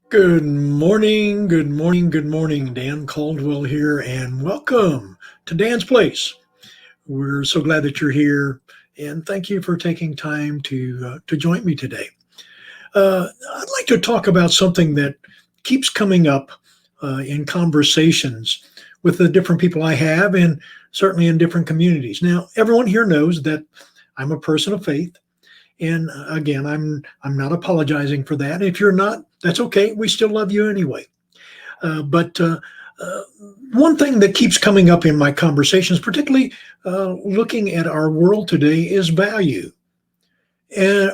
Good morning, good morning. Dan Caldwell here, and welcome to Dan's Place. We're so glad that you're here, and thank you for taking time to join me today. I'd like to talk about something that keeps coming up in conversations with the different people I have, and certainly in different communities. Now, everyone here knows that I'm a person of faith. And again, I'm not apologizing for that. If you're not, that's okay. We still love you anyway. But uh, one thing that keeps coming up in my conversations, particularly looking at our world today, is value,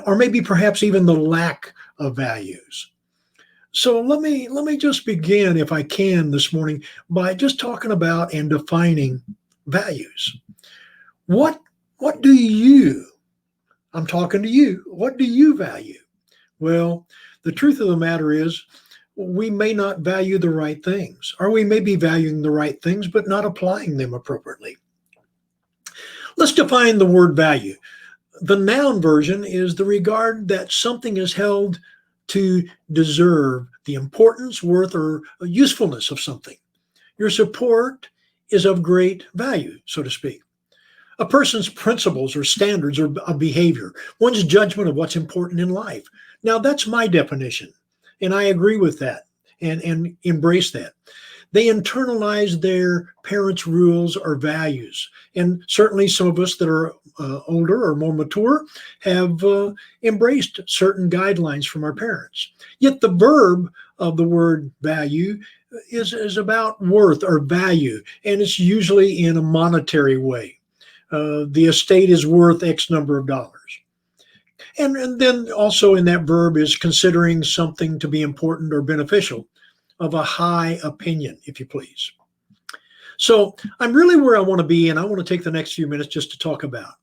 or maybe perhaps even the lack of values. So let me just begin, if I can, this morning by just talking about and defining values. What what do you? I'm talking to you. What do you value? Well, the truth of the matter is, we may not value the right things, or we may be valuing the right things, but not applying them appropriately. Let's define the word value. The noun version is the regard that something is held to deserve the importance, worth, or usefulness of something. Your support is of great value, so to speak. A person's principles or standards of behavior, one's judgment of what's important in life. Now, that's my definition, and I agree with that and embrace that. They internalize their parents' rules or values. And certainly, some of us that are older or more mature have embraced certain guidelines from our parents. Yet, the verb of the word value is about worth or value, and it's usually in a monetary way. The estate is worth X number of dollars. And then also in that verb is considering something to be important or beneficial, of a high opinion, if you please. So I'm really where I want to be, and I want to take the next few minutes just to talk about.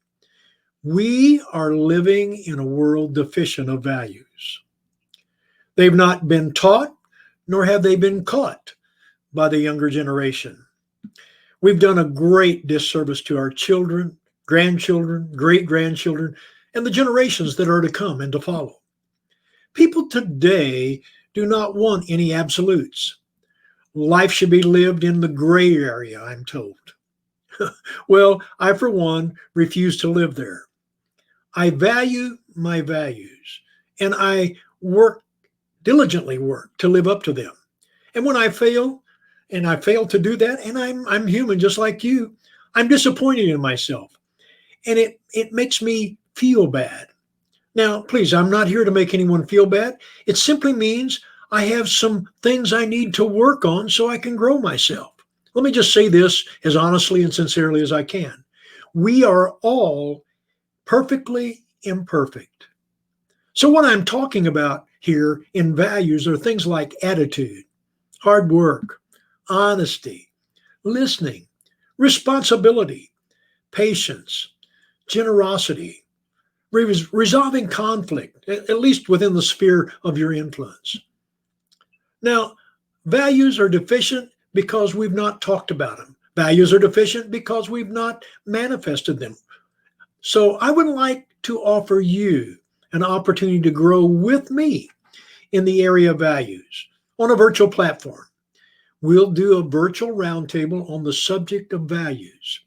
We are living in a world deficient of values. They've not been taught, nor have they been caught by the younger generation. We've done a great disservice to our children, grandchildren, great grandchildren, and the generations that are to come and to follow. People today do not want any absolutes. Life should be lived in the gray area, I'm told. Well, I, for one, refuse to live there. I value my values, and I diligently work to live up to them. And when I fail to do that, and I'm human just like you, I'm disappointed in myself. And it makes me feel bad. Now, please, I'm not here to make anyone feel bad. It simply means I have some things I need to work on so I can grow myself. Let me just say this as honestly and sincerely as I can. We are all perfectly imperfect. So, what I'm talking about here in values are things like attitude, hard work, honesty, listening, responsibility, patience, generosity, resolving conflict, at least within the sphere of your influence. Now, values are deficient because we've not talked about them. Values are deficient because we've not manifested them. So I would like to offer you an opportunity to grow with me in the area of values on a virtual platform. We'll do a virtual roundtable on the subject of values.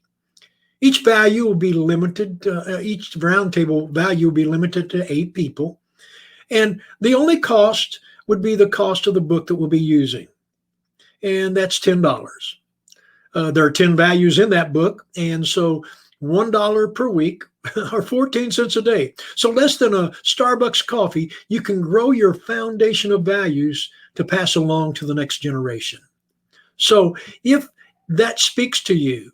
Each value will be limited, each roundtable value will be limited to 8 people. And the only cost would be the cost of the book that we'll be using. And that's $10. There are 10 values in that book. And so $1 per week or 14 cents a day. So less than a Starbucks coffee, you can grow your foundation of values to pass along to the next generation. So if that speaks to you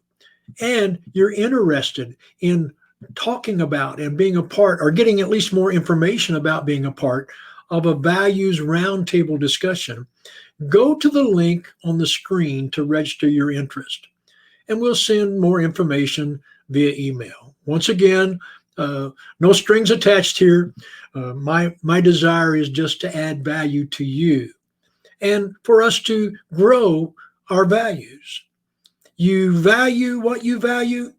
and you're interested in talking about and being a part or getting at least more information about being a part of a values roundtable discussion, go to the link on the screen to register your interest, and we'll send more information via email. Once again, no strings attached here. My desire is just to add value to you and for us to grow our values. You value what you value.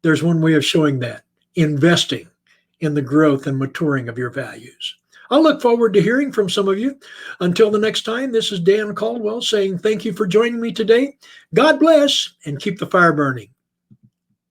There's one way of showing that: investing in the growth and maturing of your values. I'll look forward to hearing from some of you. Until the next time, this is Dan Caldwell saying thank you for joining me today. God bless and keep the fire burning.